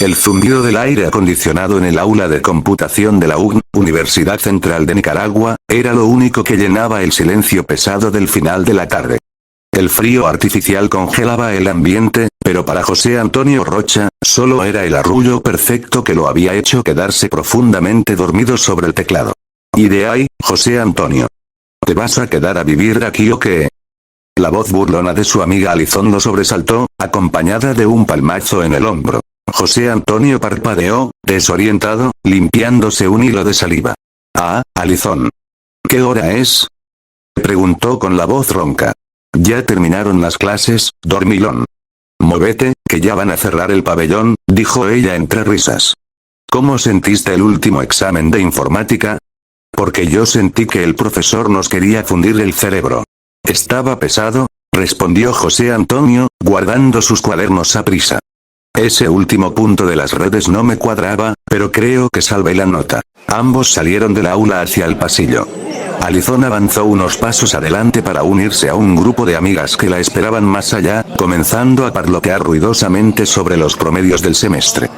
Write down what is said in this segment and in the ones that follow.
El zumbido del aire acondicionado en el aula de computación de la UNC, Universidad Central de Nicaragua, era lo único que llenaba el silencio pesado del final de la tarde. El frío artificial congelaba el ambiente, pero para José Antonio Rocha, solo era el arrullo perfecto que lo había hecho quedarse profundamente dormido sobre el teclado. ¿Y de ahí, José Antonio? ¿Te vas a quedar a vivir aquí o qué? La voz burlona de su amiga Alizón lo sobresaltó, acompañada de un palmazo en el hombro. José Antonio parpadeó, desorientado, limpiándose un hilo de saliva. Ah, Alizón. ¿Qué hora es? Preguntó con la voz ronca. Ya terminaron las clases, dormilón. Móvete, que ya van a cerrar el pabellón, dijo ella entre risas. ¿Cómo sentiste el último examen de informática? Porque yo sentí que el profesor nos quería fundir el cerebro. ¿Estaba pesado? Respondió José Antonio, guardando sus cuadernos a prisa. Ese último punto de las redes no me cuadraba, pero creo que salvé la nota. Ambos salieron del aula hacia el pasillo. Alizón avanzó unos pasos adelante para unirse a un grupo de amigas que la esperaban más allá, comenzando a parlotear ruidosamente sobre los promedios del semestre.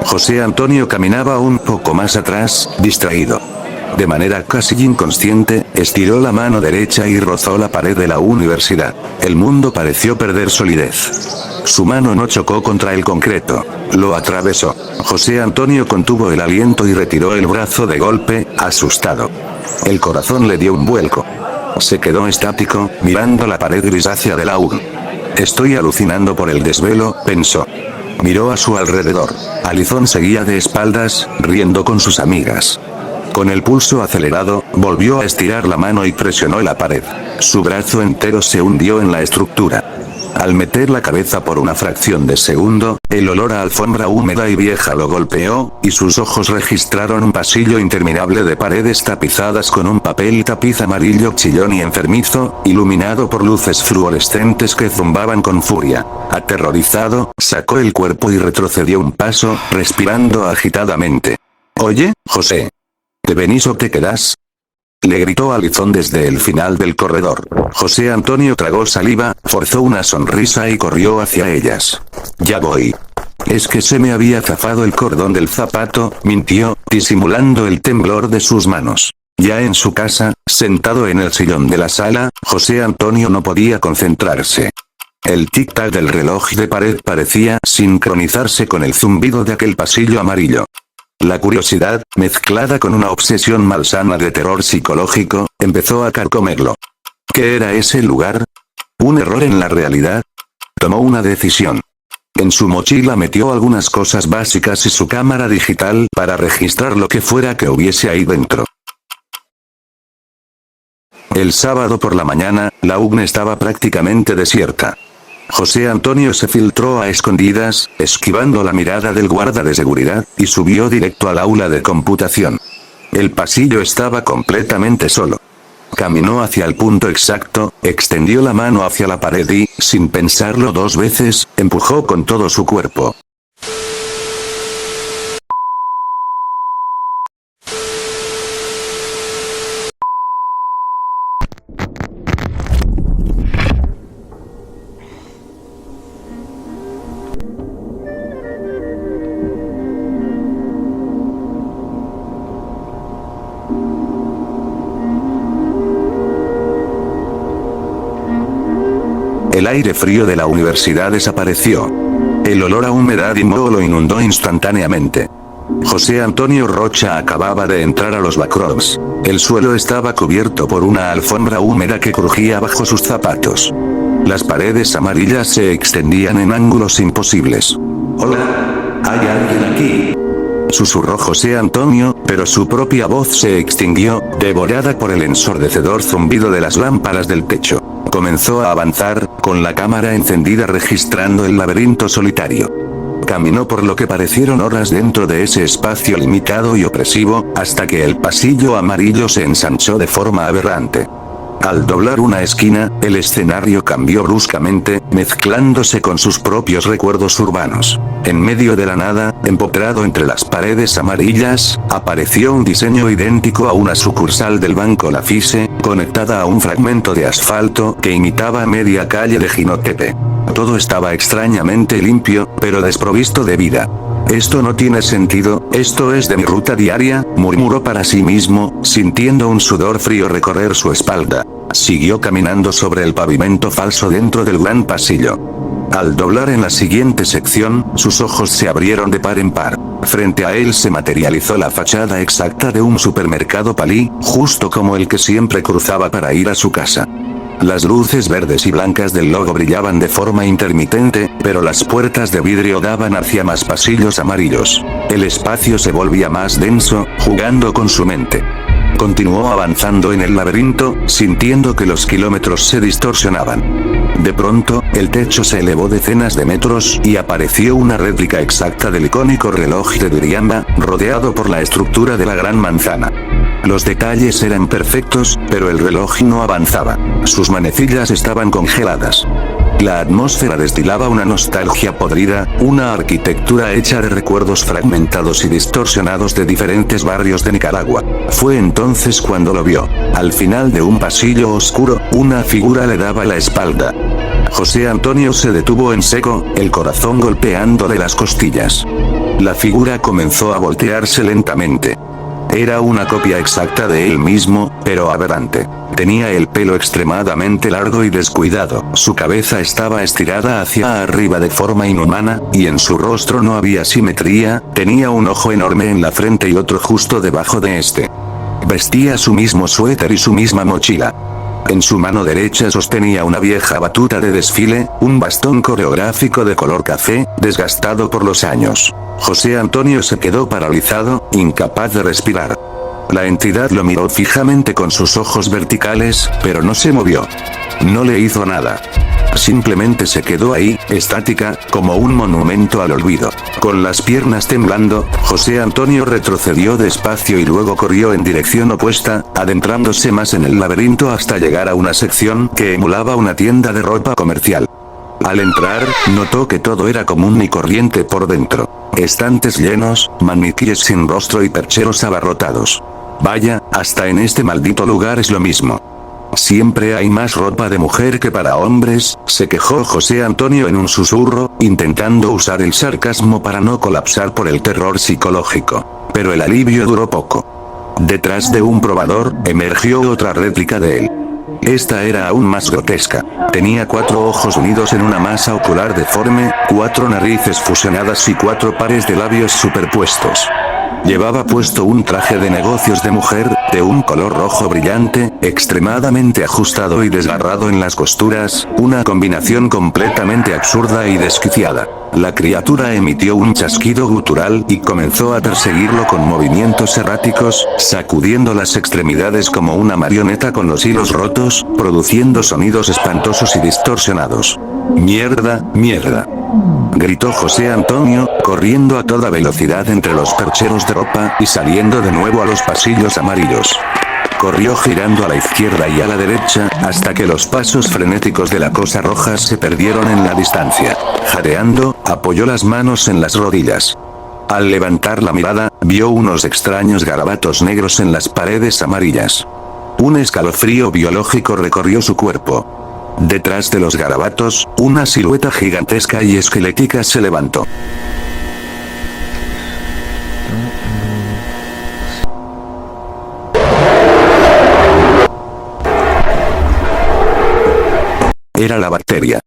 José Antonio caminaba un poco más atrás, distraído. De manera casi inconsciente, estiró la mano derecha y rozó la pared de la universidad. El mundo pareció perder solidez. Su mano no chocó contra el concreto. Lo atravesó. José Antonio contuvo el aliento y retiró el brazo de golpe, asustado. El corazón le dio un vuelco. Se quedó estático, mirando la pared grisácea de la UNC. Estoy alucinando por el desvelo, pensó. Miró a su alrededor. Alizón seguía de espaldas, riendo con sus amigas. Con el pulso acelerado, volvió a estirar la mano y presionó la pared. Su brazo entero se hundió en la estructura. Al meter la cabeza por una fracción de segundo, el olor a alfombra húmeda y vieja lo golpeó, y sus ojos registraron un pasillo interminable de paredes tapizadas con un papel tapiz amarillo chillón y enfermizo, iluminado por luces fluorescentes que zumbaban con furia. Aterrorizado, sacó el cuerpo y retrocedió un paso, respirando agitadamente. Oye, José. ¿Te venís o te quedás? Le gritó Alizón desde el final del corredor. José Antonio tragó saliva, forzó una sonrisa y corrió hacia ellas. Ya voy. Es que se me había zafado el cordón del zapato, mintió, disimulando el temblor de sus manos. Ya en su casa, sentado en el sillón de la sala, José Antonio no podía concentrarse. El tic-tac del reloj de pared parecía sincronizarse con el zumbido de aquel pasillo amarillo. La curiosidad, mezclada con una obsesión malsana de terror psicológico, empezó a carcomerlo. ¿Qué era ese lugar? ¿Un error en la realidad? Tomó una decisión. En su mochila metió algunas cosas básicas y su cámara digital para registrar lo que fuera que hubiese ahí dentro. El sábado por la mañana, la UNC estaba prácticamente desierta. José Antonio se filtró a escondidas, esquivando la mirada del guarda de seguridad, y subió directo al aula de computación. El pasillo estaba completamente solo. Caminó hacia el punto exacto, extendió la mano hacia la pared y, sin pensarlo dos veces, empujó con todo su cuerpo. El aire frío de la universidad desapareció. El olor a humedad y moho lo inundó instantáneamente. José Antonio Rocha acababa de entrar a los backrooms. El suelo estaba cubierto por una alfombra húmeda que crujía bajo sus zapatos. Las paredes amarillas se extendían en ángulos imposibles. «Hola, ¿hay alguien aquí?», susurró José Antonio, pero su propia voz se extinguió, devorada por el ensordecedor zumbido de las lámparas del techo. Comenzó a avanzar, con la cámara encendida registrando el laberinto solitario. Caminó por lo que parecieron horas dentro de ese espacio limitado y opresivo, hasta que el pasillo amarillo se ensanchó de forma aberrante. Al doblar una esquina, el escenario cambió bruscamente, mezclándose con sus propios recuerdos urbanos. En medio de la nada, empotrado entre las paredes amarillas, apareció un diseño idéntico a una sucursal del Banco Lafise, conectada a un fragmento de asfalto que imitaba media calle de Jinotepe. Todo estaba extrañamente limpio, pero desprovisto de vida. Esto no tiene sentido, esto es de mi ruta diaria, murmuró para sí mismo, sintiendo un sudor frío recorrer su espalda. Siguió caminando sobre el pavimento falso dentro del gran pasillo. Al doblar en la siguiente sección, sus ojos se abrieron de par en par. Frente a él se materializó la fachada exacta de un supermercado Palí, justo como el que siempre cruzaba para ir a su casa. Las luces verdes y blancas del logo brillaban de forma intermitente, pero las puertas de vidrio daban hacia más pasillos amarillos. El espacio se volvía más denso, jugando con su mente. Continuó avanzando en el laberinto, sintiendo que los kilómetros se distorsionaban. De pronto, el techo se elevó decenas de metros y apareció una réplica exacta del icónico reloj de Duriamba, rodeado por la estructura de la Gran Manzana. Los detalles eran perfectos, pero el reloj no avanzaba. Sus manecillas estaban congeladas. La atmósfera destilaba una nostalgia podrida, una arquitectura hecha de recuerdos fragmentados y distorsionados de diferentes barrios de Nicaragua. Fue entonces cuando lo vio. Al final de un pasillo oscuro, una figura le daba la espalda. José Antonio se detuvo en seco, el corazón golpeándole las costillas. La figura comenzó a voltearse lentamente. Era una copia exacta de él mismo, pero aberrante. Tenía el pelo extremadamente largo y descuidado, su cabeza estaba estirada hacia arriba de forma inhumana, y en su rostro no había simetría, tenía un ojo enorme en la frente y otro justo debajo de este. Vestía su mismo suéter y su misma mochila. En su mano derecha sostenía una vieja batuta de desfile, un bastón coreográfico de color café, desgastado por los años. José Antonio se quedó paralizado, incapaz de respirar. La entidad lo miró fijamente con sus ojos verticales, pero no se movió. No le hizo nada. Simplemente se quedó ahí, estática, como un monumento al olvido. Con las piernas temblando, José Antonio retrocedió despacio y luego corrió en dirección opuesta, adentrándose más en el laberinto hasta llegar a una sección que emulaba una tienda de ropa comercial. Al entrar, notó que todo era común y corriente por dentro. Estantes llenos, maniquíes sin rostro y percheros abarrotados. Vaya, hasta en este maldito lugar es lo mismo. Siempre hay más ropa de mujer que para hombres, se quejó José Antonio en un susurro, intentando usar el sarcasmo para no colapsar por el terror psicológico. Pero el alivio duró poco. Detrás de un probador, emergió otra réplica de él. Esta era aún más grotesca. Tenía 4 ojos unidos en una masa ocular deforme, 4 narices fusionadas y 4 pares de labios superpuestos. Llevaba puesto un traje de negocios de mujer, de un color rojo brillante, extremadamente ajustado y desgarrado en las costuras, una combinación completamente absurda y desquiciada. La criatura emitió un chasquido gutural y comenzó a perseguirlo con movimientos erráticos, sacudiendo las extremidades como una marioneta con los hilos rotos, produciendo sonidos espantosos y distorsionados. ¡Mierda, mierda!, gritó José Antonio, corriendo a toda velocidad entre los percheros de ropa y saliendo de nuevo a los pasillos amarillos. Corrió girando a la izquierda y a la derecha, hasta que los pasos frenéticos de la cosa roja se perdieron en la distancia. Jadeando, apoyó las manos en las rodillas. Al levantar la mirada, vio unos extraños garabatos negros en las paredes amarillas. Un escalofrío biológico recorrió su cuerpo. Detrás de los garabatos, una silueta gigantesca y esquelética se levantó. Era la bacteria.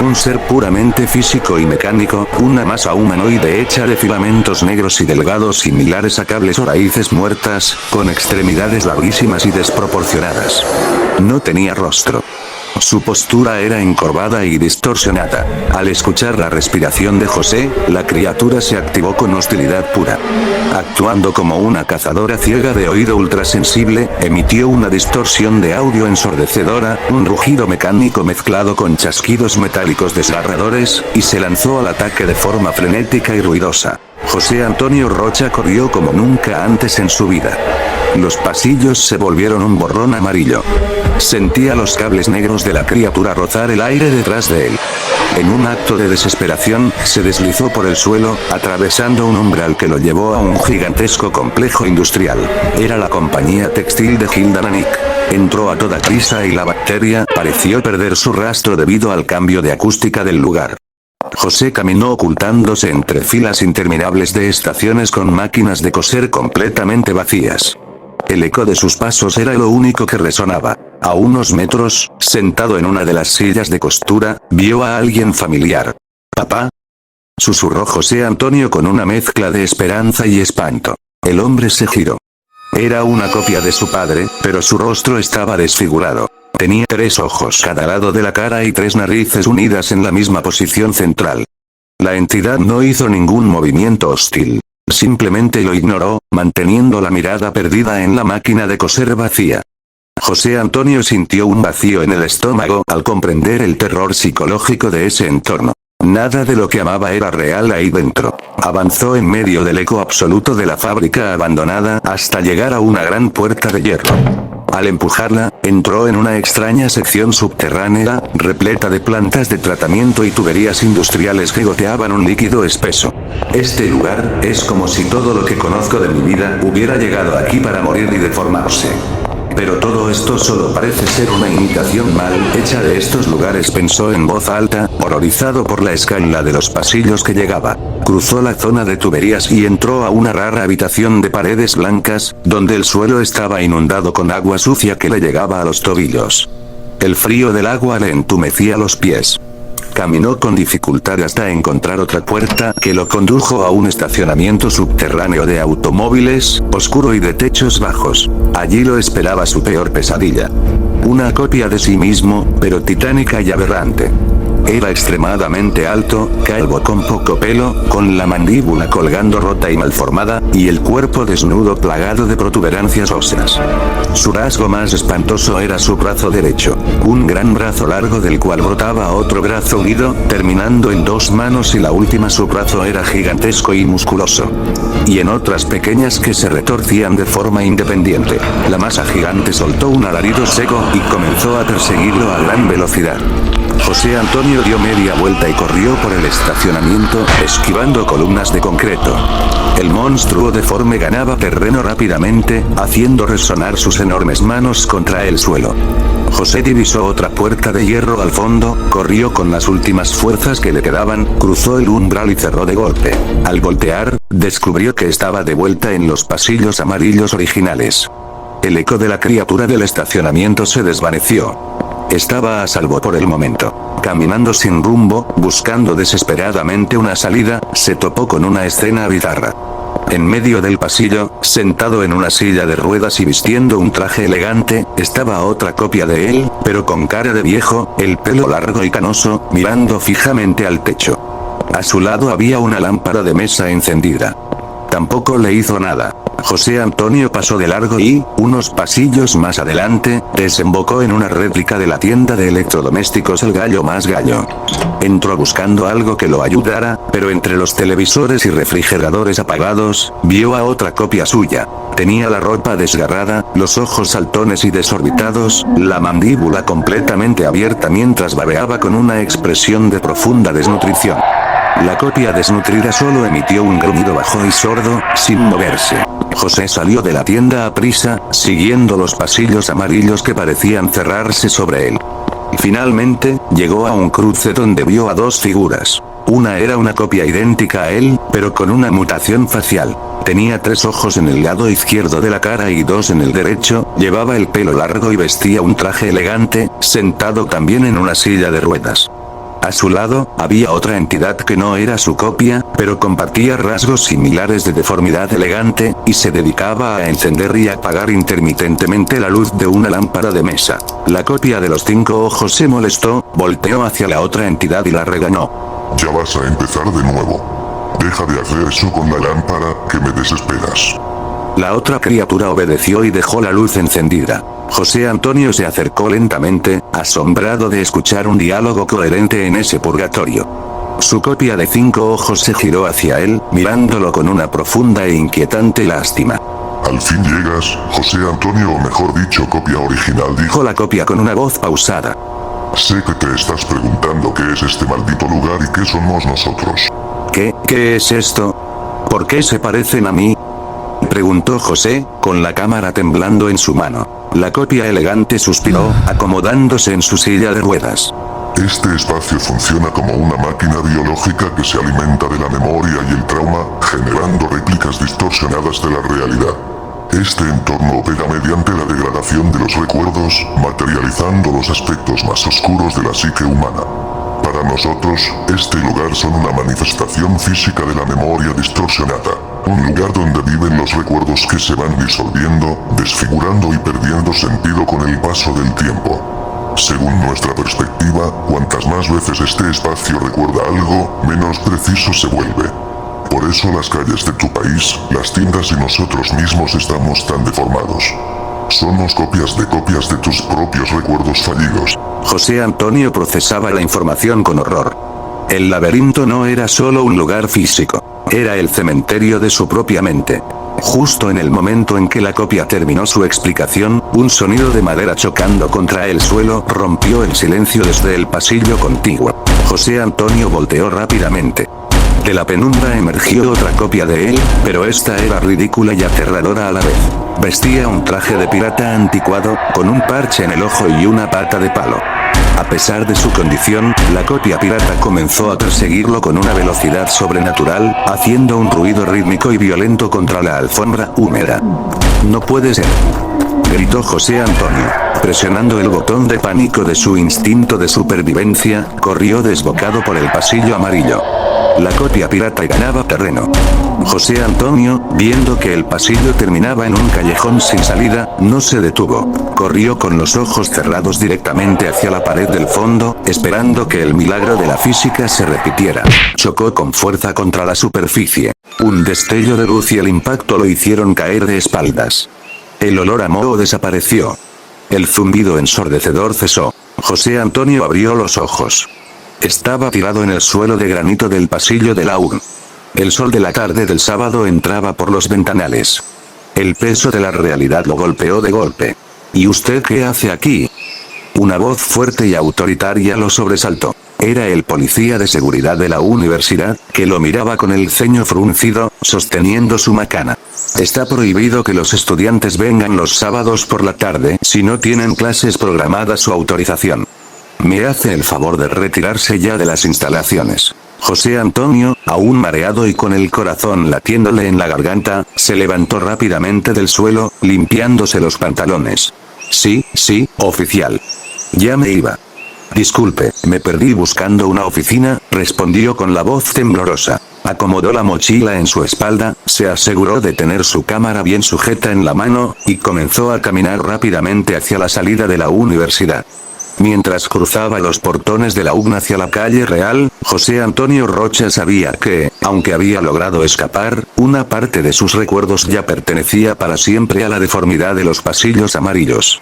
Un ser puramente físico y mecánico, una masa humanoide hecha de filamentos negros y delgados similares a cables o raíces muertas, con extremidades larguísimas y desproporcionadas. No tenía rostro. Su postura era encorvada y distorsionada. Al escuchar la respiración de José, la criatura se activó con hostilidad pura. Actuando como una cazadora ciega de oído ultrasensible, emitió una distorsión de audio ensordecedora, un rugido mecánico mezclado con chasquidos metálicos desgarradores, y se lanzó al ataque de forma frenética y ruidosa. José Antonio Rocha corrió como nunca antes en su vida. Los pasillos se volvieron un borrón amarillo. Sentía los cables negros de la criatura rozar el aire detrás de él. En un acto de desesperación, se deslizó por el suelo, atravesando un umbral que lo llevó a un gigantesco complejo industrial. Era la compañía textil de Hilda Nanik. Entró a toda prisa y la bacteria pareció perder su rastro debido al cambio de acústica del lugar. José caminó ocultándose entre filas interminables de estaciones con máquinas de coser completamente vacías. El eco de sus pasos era lo único que resonaba. A unos metros, sentado en una de las sillas de costura, vio a alguien familiar. «¿Papá?», susurró José Antonio con una mezcla de esperanza y espanto. El hombre se giró. Era una copia de su padre, pero su rostro estaba desfigurado. Tenía 3 ojos cada lado de la cara y 3 narices unidas en la misma posición central. La entidad no hizo ningún movimiento hostil. Simplemente lo ignoró, manteniendo la mirada perdida en la máquina de coser vacía. José Antonio sintió un vacío en el estómago al comprender el terror psicológico de ese entorno. Nada de lo que amaba era real ahí dentro. Avanzó en medio del eco absoluto de la fábrica abandonada hasta llegar a una gran puerta de hierro. Al empujarla, entró en una extraña sección subterránea, repleta de plantas de tratamiento y tuberías industriales que goteaban un líquido espeso. Este lugar, es como si todo lo que conozco de mi vida hubiera llegado aquí para morir y deformarse. Pero todo esto solo parece ser una imitación mal hecha de estos lugares, pensó en voz alta, horrorizado por la escala de los pasillos que llegaba. Cruzó la zona de tuberías y entró a una rara habitación de paredes blancas, donde el suelo estaba inundado con agua sucia que le llegaba a los tobillos. El frío del agua le entumecía los pies. Caminó con dificultad hasta encontrar otra puerta que lo condujo a un estacionamiento subterráneo de automóviles, oscuro y de techos bajos. Allí lo esperaba su peor pesadilla. Una copia de sí mismo, pero titánica y aberrante. Era extremadamente alto, calvo con poco pelo, con la mandíbula colgando rota y malformada, y el cuerpo desnudo plagado de protuberancias óseas. Su rasgo más espantoso era su brazo derecho, un gran brazo largo del cual brotaba otro brazo unido, terminando en 2 manos, y la última su brazo era gigantesco y musculoso. Y en otras pequeñas que se retorcían de forma independiente. La masa gigante soltó un alarido seco y comenzó a perseguirlo a gran velocidad. José Antonio dio media vuelta y corrió por el estacionamiento, esquivando columnas de concreto. El monstruo deforme ganaba terreno rápidamente, haciendo resonar sus enormes manos contra el suelo. José divisó otra puerta de hierro al fondo, corrió con las últimas fuerzas que le quedaban, cruzó el umbral y cerró de golpe. Al voltear, descubrió que estaba de vuelta en los pasillos amarillos originales. El eco de la criatura del estacionamiento se desvaneció. Estaba a salvo por el momento. Caminando sin rumbo, buscando desesperadamente una salida, se topó con una escena bizarra. En medio del pasillo, sentado en una silla de ruedas y vistiendo un traje elegante, estaba otra copia de él, pero con cara de viejo, el pelo largo y canoso, mirando fijamente al techo. A su lado había una lámpara de mesa encendida. Tampoco le hizo nada. José Antonio pasó de largo y, unos pasillos más adelante, desembocó en una réplica de la tienda de electrodomésticos El Gallo Más Gallo. Entró buscando algo que lo ayudara, pero entre los televisores y refrigeradores apagados, vio a otra copia suya. Tenía la ropa desgarrada, los ojos saltones y desorbitados, la mandíbula completamente abierta mientras babeaba con una expresión de profunda desnutrición. La copia desnutrida solo emitió un gruñido bajo y sordo, sin moverse. José salió de la tienda a prisa, siguiendo los pasillos amarillos que parecían cerrarse sobre él. Finalmente, llegó a un cruce donde vio a 2 figuras. Una era una copia idéntica a él, pero con una mutación facial. Tenía 3 ojos en el lado izquierdo de la cara y 2 en el derecho, llevaba el pelo largo y vestía un traje elegante, sentado también en una silla de ruedas. A su lado, había otra entidad que no era su copia, pero compartía rasgos similares de deformidad elegante, y se dedicaba a encender y apagar intermitentemente la luz de una lámpara de mesa. La copia de los 5 ojos se molestó, volteó hacia la otra entidad y la regañó. Ya vas a empezar de nuevo. Deja de hacer eso con la lámpara, que me desesperas. La otra criatura obedeció y dejó la luz encendida. José Antonio se acercó lentamente, asombrado de escuchar un diálogo coherente en ese purgatorio. Su copia de 5 ojos se giró hacia él, mirándolo con una profunda e inquietante lástima. Al fin llegas, José Antonio, o mejor dicho, copia original, dijo la copia con una voz pausada. Sé que te estás preguntando qué es este maldito lugar y qué somos nosotros. ¿Qué es esto? ¿Por qué se parecen a mí?, preguntó José, con la cámara temblando en su mano. La copia elegante suspiró, acomodándose en su silla de ruedas. Este espacio funciona como una máquina biológica que se alimenta de la memoria y el trauma, generando réplicas distorsionadas de la realidad. Este entorno opera mediante la degradación de los recuerdos, materializando los aspectos más oscuros de la psique humana. Para nosotros, este lugar son una manifestación física de la memoria distorsionada, un lugar donde viven los recuerdos que se van disolviendo, desfigurando y perdiendo sentido con el paso del tiempo. Según nuestra perspectiva, cuantas más veces este espacio recuerda algo, menos preciso se vuelve. Por eso las calles de tu país, las tiendas y nosotros mismos estamos tan deformados. Somos copias de tus propios recuerdos fallidos. José Antonio procesaba la información con horror. El laberinto no era solo un lugar físico, era el cementerio de su propia mente. Justo en el momento en que la copia terminó su explicación, un sonido de madera chocando contra el suelo rompió el silencio desde el pasillo contiguo. José Antonio volteó rápidamente. De la penumbra emergió otra copia de él, pero esta era ridícula y aterradora a la vez. Vestía un traje de pirata anticuado, con un parche en el ojo y una pata de palo. A pesar de su condición, la copia pirata comenzó a perseguirlo con una velocidad sobrenatural, haciendo un ruido rítmico y violento contra la alfombra húmeda. No puede ser, gritó José Antonio. Presionando el botón de pánico de su instinto de supervivencia, corrió desbocado por el pasillo amarillo. La copia pirata ganaba terreno. José Antonio, viendo que el pasillo terminaba en un callejón sin salida, no se detuvo. Corrió con los ojos cerrados directamente hacia la pared del fondo, esperando que el milagro de la física se repitiera. Chocó con fuerza contra la superficie. Un destello de luz y el impacto lo hicieron caer de espaldas. El olor a moho desapareció. El zumbido ensordecedor cesó. José Antonio abrió los ojos. Estaba tirado en el suelo de granito del pasillo de la UGN. El sol de la tarde del sábado entraba por los ventanales. El peso de la realidad lo golpeó de golpe. ¿Y usted qué hace aquí? Una voz fuerte y autoritaria lo sobresaltó. Era el policía de seguridad de la universidad, que lo miraba con el ceño fruncido, sosteniendo su macana. Está prohibido que los estudiantes vengan los sábados por la tarde si no tienen clases programadas o autorización. Me hace el favor de retirarse ya de las instalaciones. José Antonio, aún mareado y con el corazón latiéndole en la garganta, se levantó rápidamente del suelo, limpiándose los pantalones. Sí, oficial. Ya me iba. Disculpe, me perdí buscando una oficina, respondió con la voz temblorosa. Acomodó la mochila en su espalda, se aseguró de tener su cámara bien sujeta en la mano, y comenzó a caminar rápidamente hacia la salida de la universidad. Mientras cruzaba los portones de la UGN hacia la calle Real, José Antonio Rocha sabía que, aunque había logrado escapar, una parte de sus recuerdos ya pertenecía para siempre a la deformidad de los pasillos amarillos.